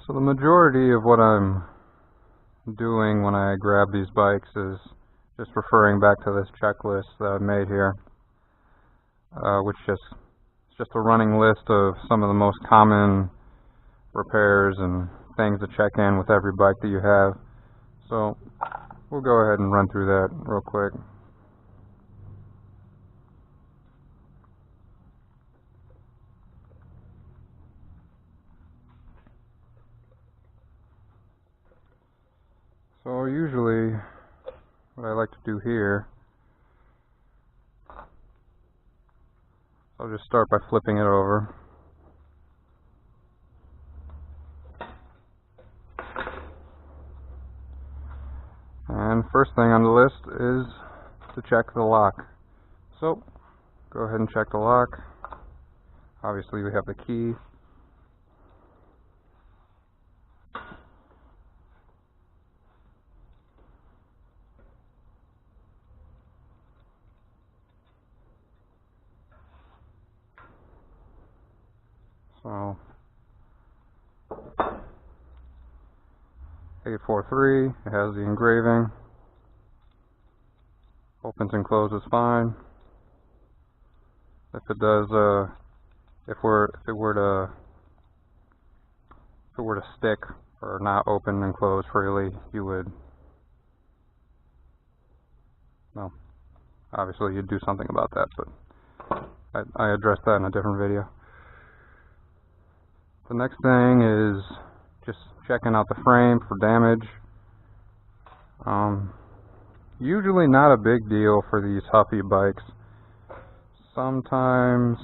So the majority of what I'm doing when I grab these bikes is just referring back to this checklist that I've made here, which is just a running list of some of the most common repairs and things to check in with every bike that you have. So we'll go ahead and run through that real quick. So usually what I like to do here, I'll just start by flipping it over. And first thing on the list is to check the lock. So go ahead and check the lock. Obviously we have the key. So 843, it has the engraving. Opens and closes fine. If it does, if it were to stick or not open and close freely, you would, well, obviously you'd do something about that, but I addressed that in a different video. The next thing is just checking out the frame for damage. Usually not a big deal for these Huffy bikes. Sometimes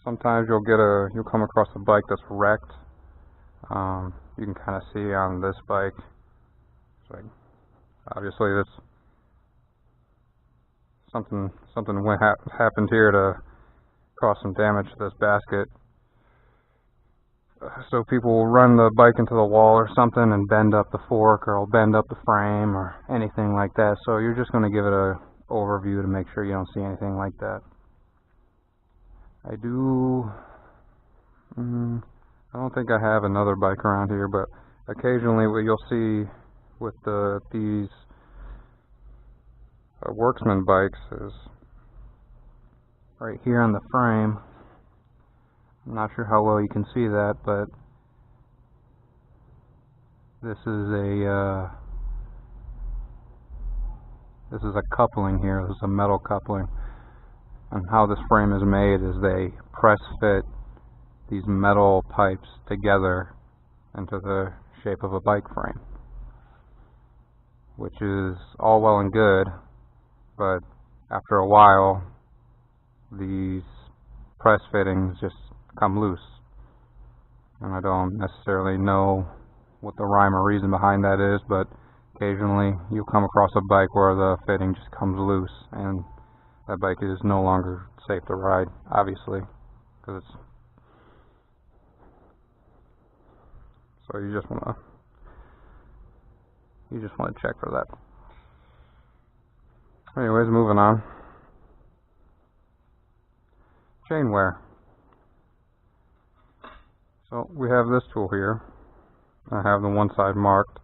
you'll come across a bike that's wrecked. You can kind of see on this bike. It's like, obviously this something happened here to cause some damage to this basket. So people will run the bike into the wall or something and bend up the fork, or bend up the frame or anything like that. So you're just going to give it a overview to make sure you don't see anything like that. I don't think I have another bike around here, but occasionally what you'll see with these Worksman bikes is right here on the frame. I'm not sure how well you can see that, but this is a coupling here. This is a metal coupling. And how this frame is made is they press fit these metal pipes together into the shape of a bike frame, which is all well and good, but after a while these press fittings just come loose, and I don't necessarily know what the rhyme or reason behind that is, but occasionally you'll come across a bike where the fitting just comes loose and that bike is no longer safe to ride, obviously, because so you just want to check for that. Anyways, moving on. Chain wear. So we have this tool here. I have the one side marked,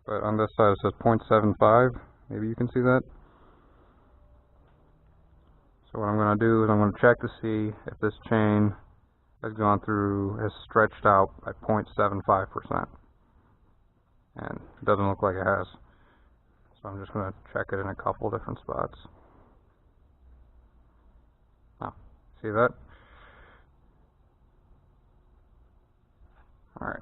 but on this side it says 0.75. Maybe you can see that. So what I'm going to do is I'm going to check to see if this chain has stretched out by 0.75%. And it doesn't look like it has. So I'm just going to check it in a couple different spots. Oh, see that? Alright.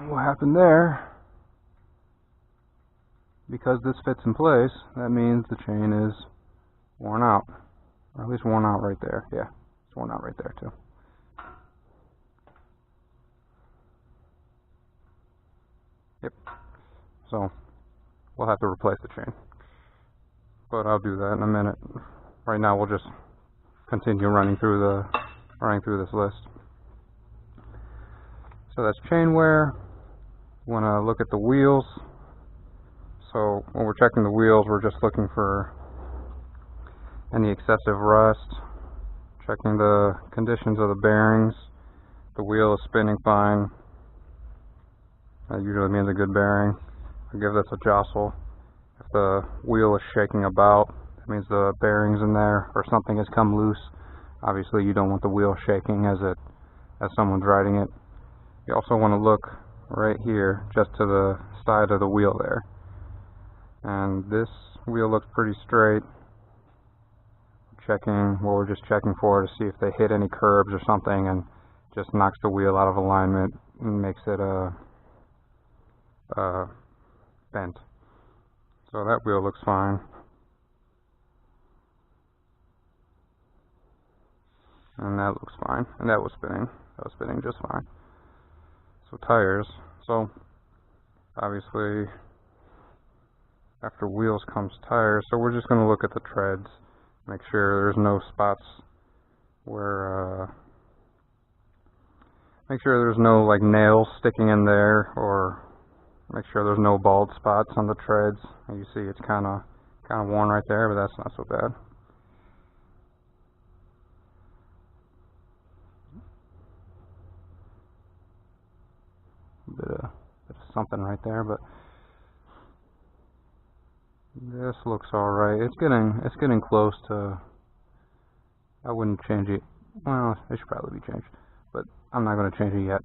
What happened there, because this fits in place, that means the chain is worn out. Or at least worn out right there. Yeah, it's worn out right there too. Yep. So we'll have to replace the chain, but I'll do that in a minute. Right now we'll just continue running through this list. So that's chain wear. You want to look at the wheels. So when we're checking the wheels, we're just looking for any excessive rust. Checking the conditions of the bearings. The wheel is spinning fine. That usually means a good bearing. I'll give this a jostle. If the wheel is shaking about, that means the bearings in there or something has come loose. Obviously you don't want the wheel shaking as someone's riding it. You also want to look right here, just to the side of the wheel there. And this wheel looks pretty straight. We're just checking for to see if they hit any curbs or something and just knocks the wheel out of alignment and makes it bent. So that wheel looks fine. And that looks fine. And that was spinning. That was spinning just fine. So tires. So obviously after wheels comes tires. So we're just going to look at the treads. Make sure there's no spots where make sure there's no like nails sticking in there, or make sure there's no bald spots on the treads. You see it's kind of worn right there, but that's not so bad. Bit of something right there, but this looks alright. It's getting close to. I wouldn't change it. Well, it should probably be changed, but I'm not going to change it yet.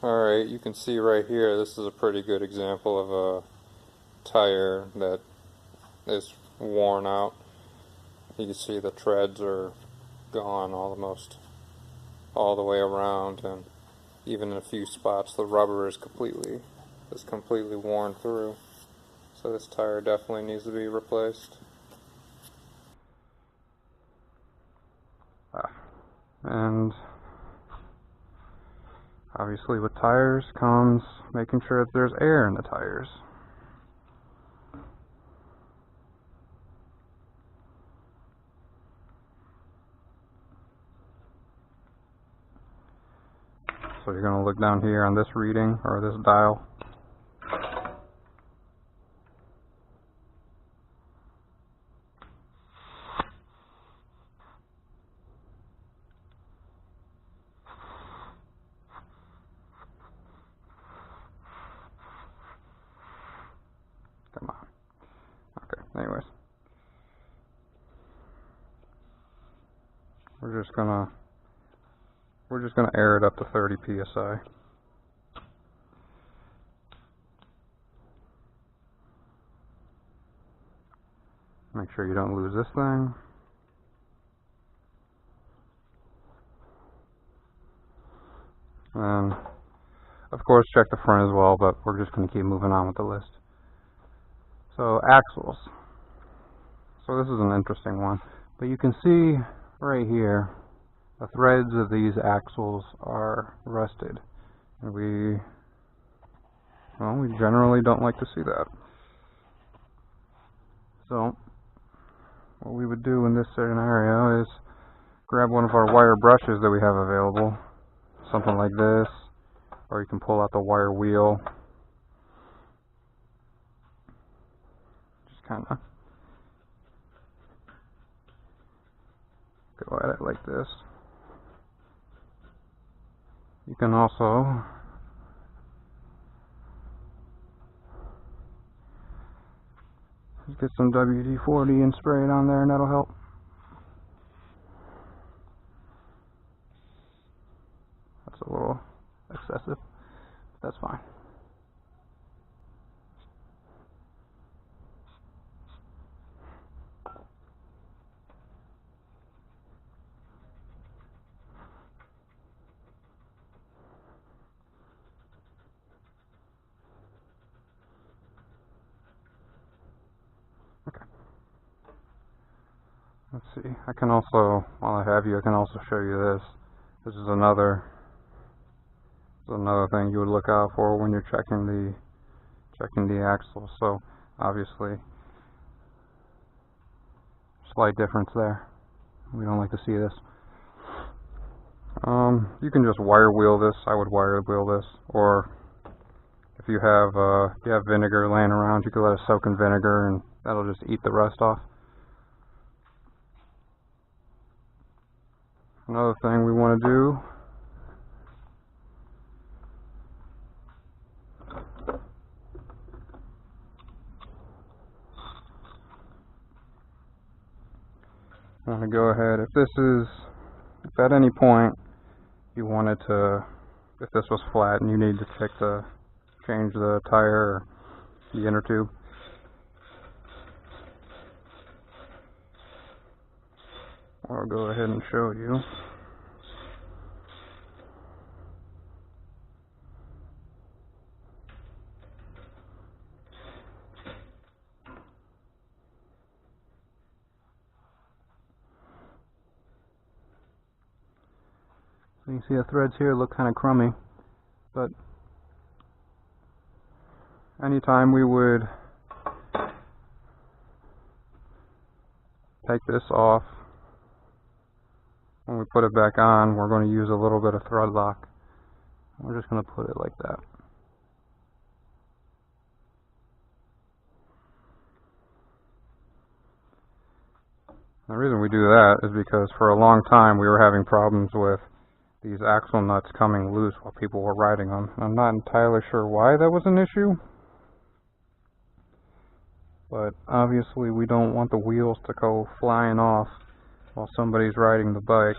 Alright, you can see right here, this is a pretty good example of a tire that is worn out. You can see the treads are gone almost all the way around, and even in a few spots the rubber is completely worn through. So this tire definitely needs to be replaced. And obviously with tires comes making sure that there's air in the tires. So you're going to look down here on this reading, or this dial. Come on. Okay, anyways. We're just gonna air it up to 30 psi. Make sure you don't lose this thing. And of course check the front as well, but we're just gonna keep moving on with the list. So axles. So this is an interesting one. But you can see right here the threads of these axles are rusted. And we generally don't like to see that. So what we would do in this scenario is grab one of our wire brushes that we have available, something like this, or you can pull out the wire wheel. Just kind of go at it like this. You can also just get some WD-40 and spray it on there, and that'll help. That's a little excessive, but that's fine. Okay. Let's see. I can also, while I have you, I can also show you this. This is another thing you would look out for when you're checking the axle. So obviously, slight difference there. We don't like to see this. You can just wire wheel this. I would wire wheel this, or if you have vinegar laying around, you could let it soak in vinegar, and that'll just eat the rust off. Another thing we want to do go ahead, if at any point you wanted to, if this was flat and you need to change the tire or the inner tube, I'll go ahead and show you. So you can see the threads here look kind of crummy, but anytime we would take this off, when we put it back on, we're going to use a little bit of thread lock. We're just going to put it like that. The reason we do that is because for a long time we were having problems with these axle nuts coming loose while people were riding them. I'm not entirely sure why that was an issue, but obviously we don't want the wheels to go flying off while somebody's riding the bike.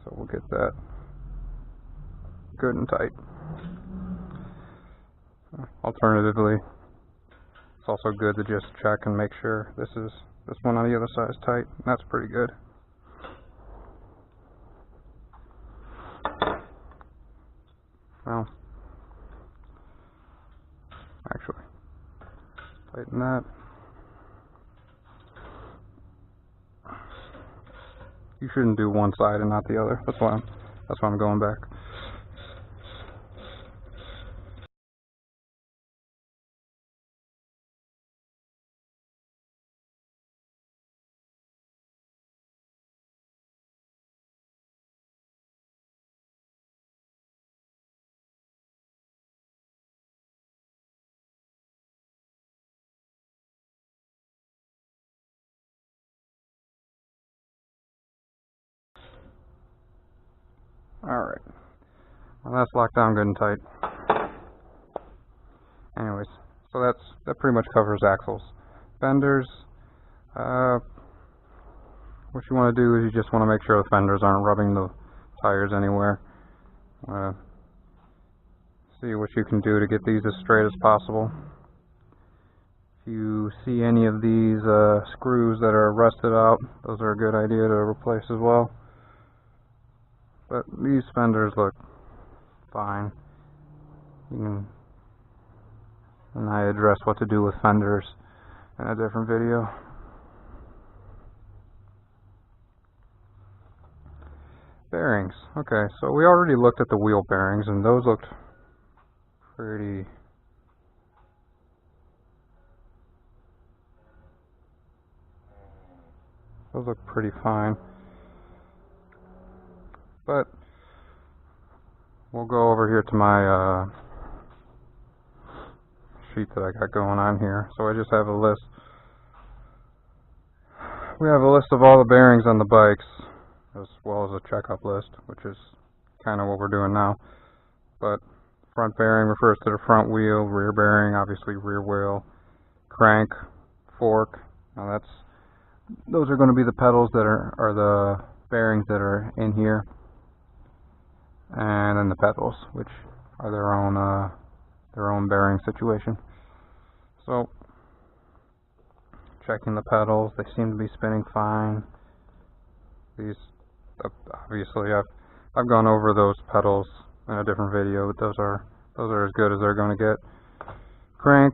So we'll get that good and tight. Alternatively, it's also good to just check and make sure this one on the other side is tight. That's pretty good. Well, actually, tighten that. You shouldn't do one side and not the other. That's why I'm going back. Alright. Well, that's locked down good and tight. Anyways, so that pretty much covers axles. Fenders, what you want to do is you just want to make sure the fenders aren't rubbing the tires anywhere. See what you can do to get these as straight as possible. If you see any of these screws that are rusted out, those are a good idea to replace as well. But these fenders look fine. And I address what to do with fenders in a different video. Bearings. Okay, so we already looked at the wheel bearings, and those looked pretty... Those look pretty fine. But we'll go over here to my sheet that I got going on here. So I just have a list. We have a list of all the bearings on the bikes, as well as a checkup list, which is kind of what we're doing now. But front bearing refers to the front wheel, rear bearing, obviously rear wheel, crank, fork. Now those are going to be the pedals that are the bearings that are in here. And then the pedals, which are their own bearing situation. So, checking the pedals, they seem to be spinning fine. These, obviously, I've gone over those pedals in a different video, but those are as good as they're going to get. Crank,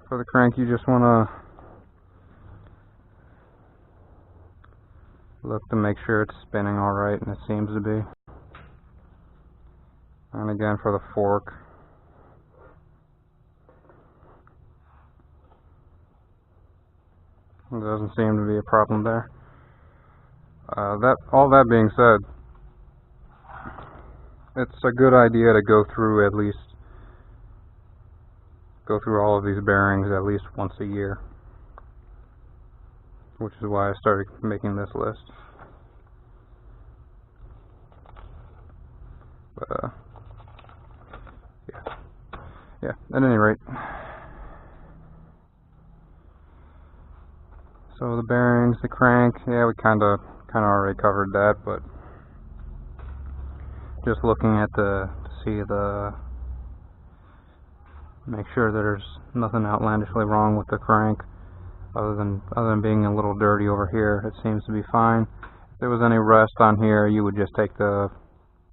for the crank, you just want to look to make sure it's spinning all right, and it seems to be. And again for the fork, there doesn't seem to be a problem there. All that being said, it's a good idea to go through all of these bearings at least once a year. which is why I started making this list. But, yeah, at any rate. So the bearings, the crank, yeah, we kind of already covered that, but just looking at make sure that there's nothing outlandishly wrong with the crank, other than being a little dirty over here. It seems to be fine. If there was any rust on here, you would just take the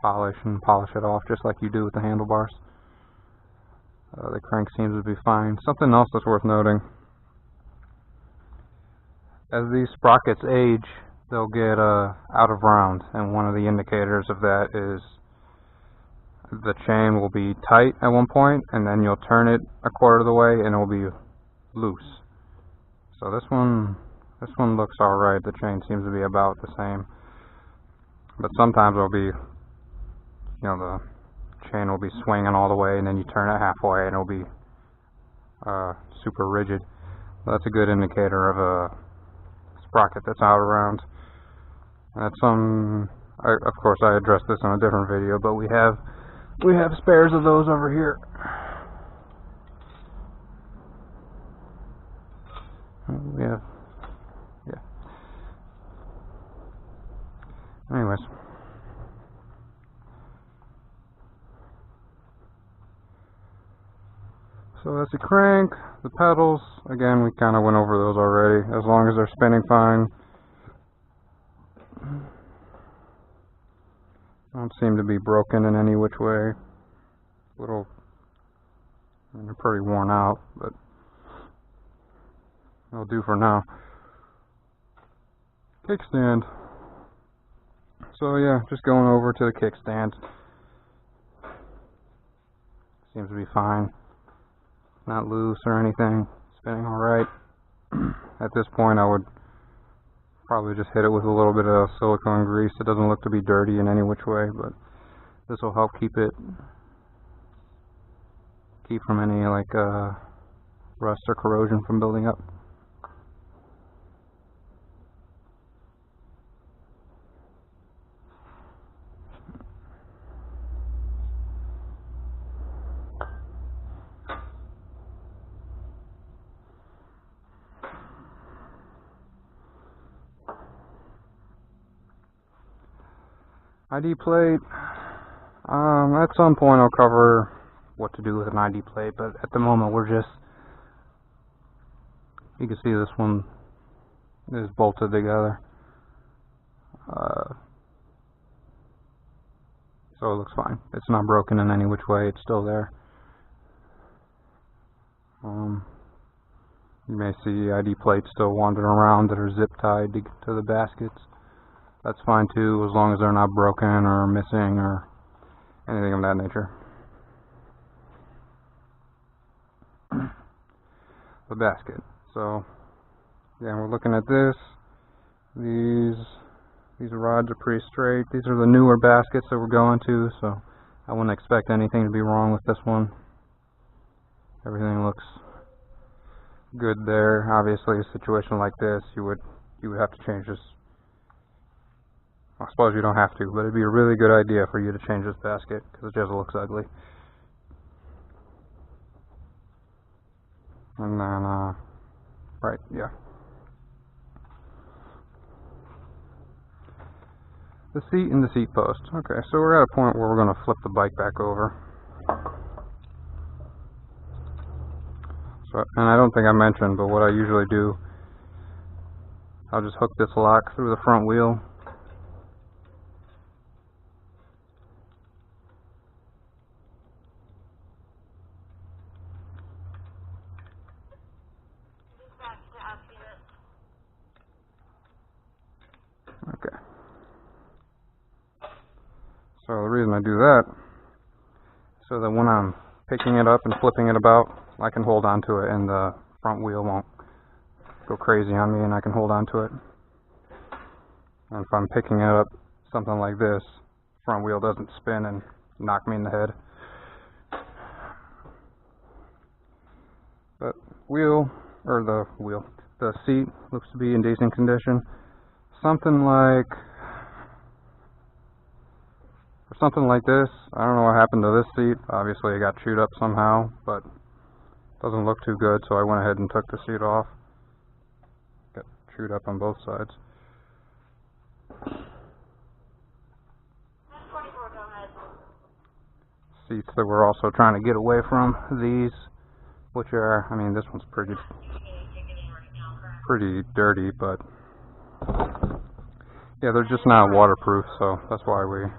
polish and polish it off, just like you do with the handlebars. The crank seems to be fine. Something else that's worth noting: as these sprockets age, they'll get out of round, and one of the indicators of that is the chain will be tight at one point, and then you'll turn it a quarter of the way and it'll be loose. So this one looks alright. The chain seems to be about the same, but sometimes it'll be, the chain will be swinging all the way, and then you turn it halfway and it'll be super rigid. That's a good indicator of a sprocket that's out of round. That's of course I addressed this in a different video, but we have spares of those over here. Yeah. Anyways. So that's the crank, the pedals. Again, we kind of went over those already. As long as they're spinning fine. Don't seem to be broken in any which way. They're pretty worn out, but it'll do for now. Kickstand. So yeah, just going over to the kickstand. Seems to be fine. Not loose or anything. Spinning alright. At this point, I would probably just hit it with a little bit of silicone grease. It doesn't look to be dirty in any which way, but this will help keep from any rust or corrosion from building up. ID plate. At some point I'll cover what to do with an ID plate, but at the moment you can see this one is bolted together. So it looks fine. It's not broken in any which way, it's still there. You may see ID plates still wandering around that are zip tied to the baskets. That's fine too, as long as they're not broken or missing or anything of that nature. The basket. So, yeah, we're looking at this. These rods are pretty straight. These are the newer baskets that we're going to, so I wouldn't expect anything to be wrong with this one. Everything looks good there. Obviously, a situation like this, you would have to change this. I suppose you don't have to, but it'd be a really good idea for you to change this basket, because it just looks ugly. And then, right, yeah. The seat and the seat post. Okay, so we're at a point where we're going to flip the bike back over. So, and I don't think I mentioned, but what I usually do, I'll just hook this lock through the front wheel. Okay. So the reason I do that, so that when I'm picking it up and flipping it about, I can hold on to it and the front wheel won't go crazy on me and I can hold on to it. And if I'm picking it up something like this, front wheel doesn't spin and knock me in the head. But the The seat looks to be in decent condition. Something like this. I don't know what happened to this seat. Obviously it got chewed up somehow, but it doesn't look too good, so I went ahead and took the seat off. Got chewed up on both sides. Seats that we're also trying to get away from, these, which are, I mean, this one's pretty dirty, but yeah, they're just not waterproof, so that's why we're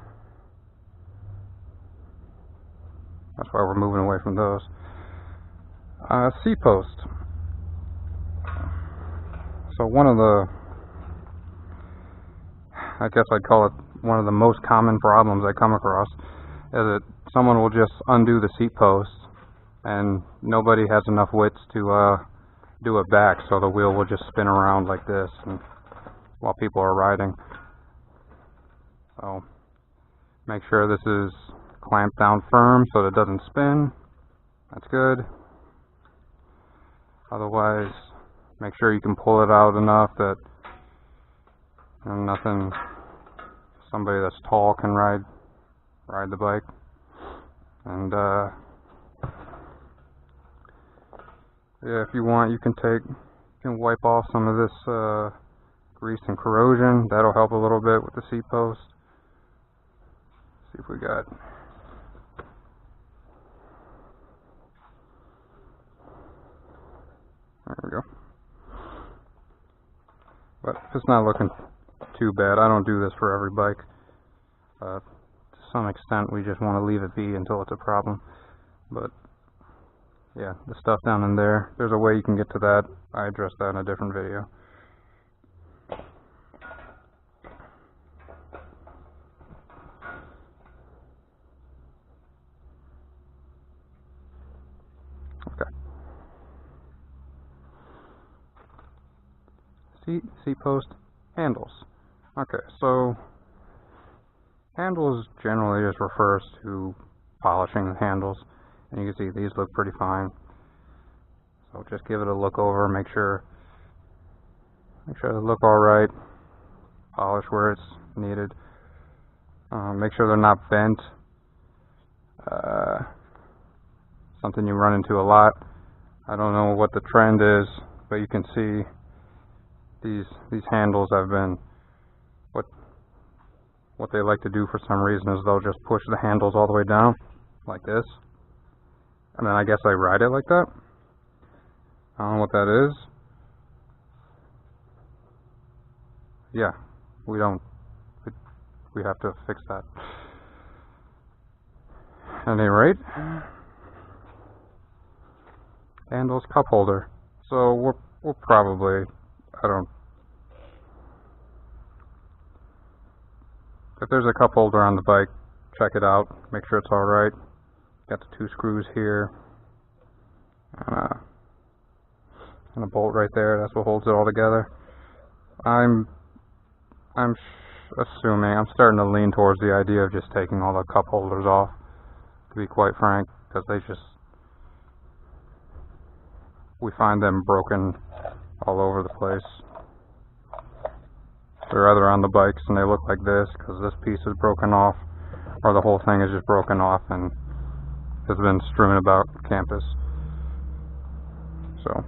moving away from those. Seat post. So one of the, I guess I'd call it one of the most common problems I come across is that someone will just undo the seat post and nobody has enough wits to do it back, so the wheel will just spin around like this and, while people are riding. So make sure this is clamped down firm so that it doesn't spin. That's good. Otherwise, make sure you can pull it out enough that somebody that's tall can ride the bike. And yeah, if you want, you can wipe off some of this grease and corrosion. That'll help a little bit with the seat post. See if we got. There we go. But it's not looking too bad. I don't do this for every bike. To some extent, we just want to leave it be until it's a problem. But yeah, the stuff down in there, there's a way you can get to that. I addressed that in a different video. Okay. Seat post, handles. Okay, so handles generally just refers to polishing the handles, and you can see these look pretty fine. So just give it a look over, make sure they look all right. Polish where it's needed. Make sure they're not bent. Something you run into a lot. I don't know what the trend is, but you can see these handles have been, what they like to do for some reason is they'll just push the handles all the way down like this, and then I guess I ride it like that. I don't know what that is. Yeah, we have to fix that. At any rate, handles, cup holder. So we'll probably, if there's a cup holder on the bike, check it out, make sure it's alright. Got the 2 screws here, and a bolt right there, that's what holds it all together. I'm assuming, I'm starting to lean towards the idea of just taking all the cup holders off, to be quite frank, because we find them broken all over the place. They're either on the bikes and they look like this because this piece is broken off, or the whole thing is just broken off and has been strewn about campus. So,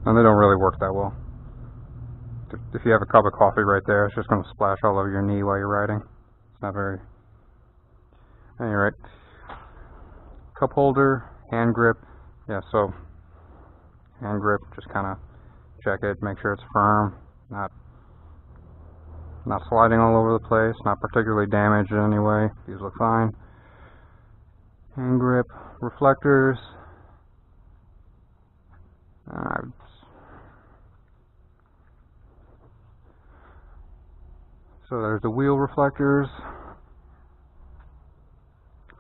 and they don't really work that well. If you have a cup of coffee right there, it's just going to splash all over your knee while you're riding. It's not very. Anyway, cup holder, hand grip. Yeah, so hand grip, just kind of check it, make sure it's firm, not sliding all over the place, not particularly damaged in any way. These look fine. Hand grip, reflectors. So there's the wheel reflectors,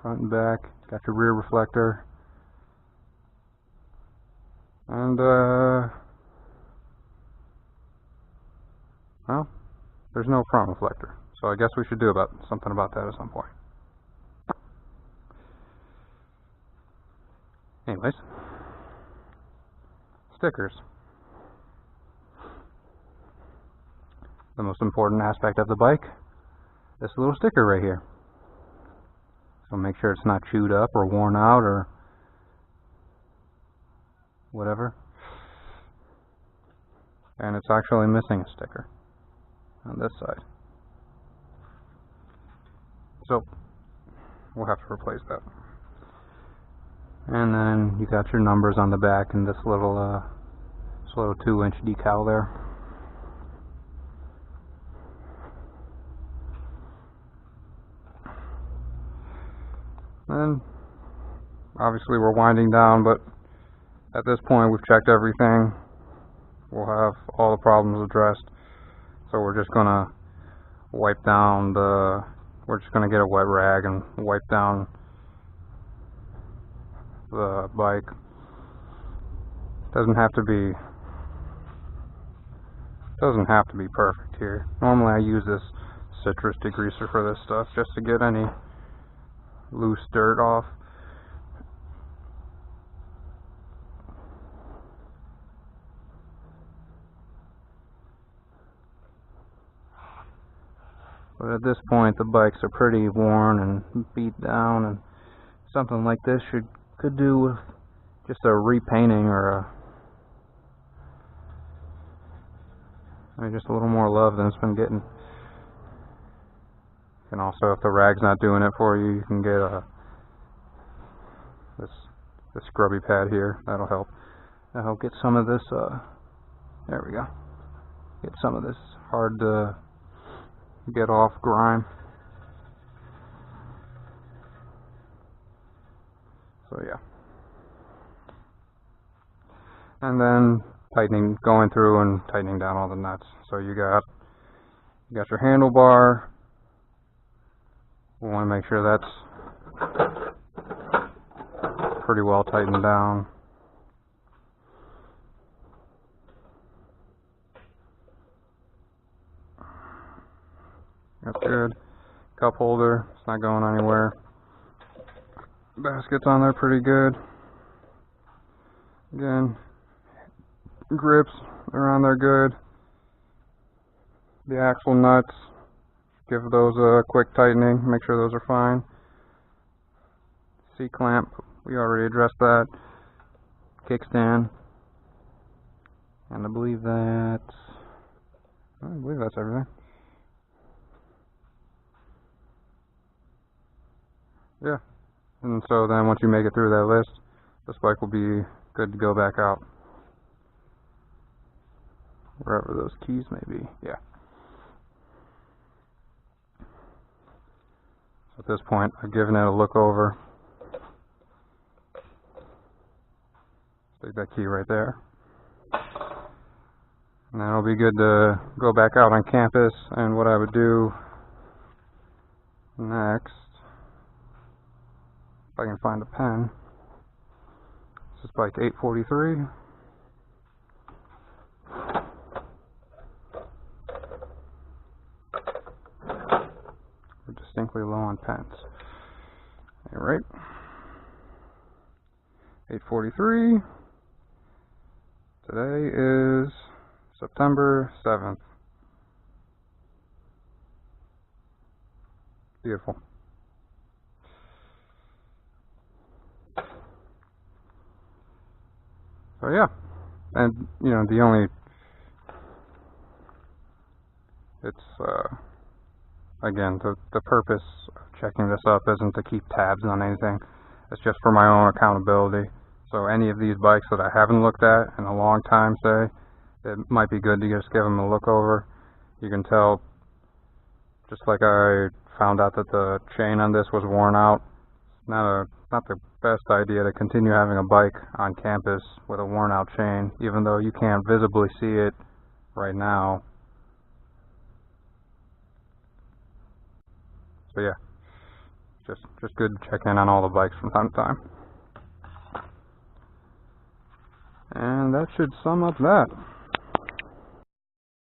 front and back. Got your rear reflector, and well, there's no front reflector, so I guess we should do something about that at some point. Anyways, stickers. The most important aspect of the bike, this little sticker right here. So make sure it's not chewed up or worn out or whatever. And it's actually missing a sticker on this side. So we'll have to replace that. And then you got your numbers on the back and this little 2-inch decal there. And obviously we're winding down, but at this point we've checked everything. We'll have all the problems addressed. So we're just gonna wipe down we're just gonna get a wet rag and wipe down the bike. Doesn't have to be perfect here. Normally I use this citrus degreaser for this stuff just to get any loose dirt off. But at this point the bikes are pretty worn and beat down, and something like this could do with just a repainting or just a little more love than it's been getting. And also, if the rag's not doing it for you, you can get this scrubby pad here. That'll help. That'll get some of this. There we go. Get some of this hard to get off grime. So yeah. And then going through and tightening down all the nuts. So you got your handlebar. We want to make sure that's pretty well tightened down. That's good. Cup holder, it's not going anywhere. Basket's on there pretty good. Again, grips are on there good. The axle nuts, give those a quick tightening, make sure those are fine. C-clamp, we already addressed that. Kickstand, and I believe that's everything. Yeah, and so then once you make it through that list, this bike will be good to go back out. Wherever those keys may be, yeah. At this point, I've given it a look over. Stick that key right there. And then it'll be good to go back out on campus. And what I would do next, if I can find a pen, this is bike 843. We're distinctly low on pens. Alright. 843. Today is September 7th. Beautiful. So yeah, and again, the purpose of checking this up isn't to keep tabs on anything. It's just for my own accountability. So any of these bikes that I haven't looked at in a long time, say, it might be good to just give them a look over. You can tell, just like I found out that the chain on this was worn out, not the best idea to continue having a bike on campus with a worn out chain, even though you can't visibly see it right now. So yeah, just good to check in on all the bikes from time to time. And that should sum up that.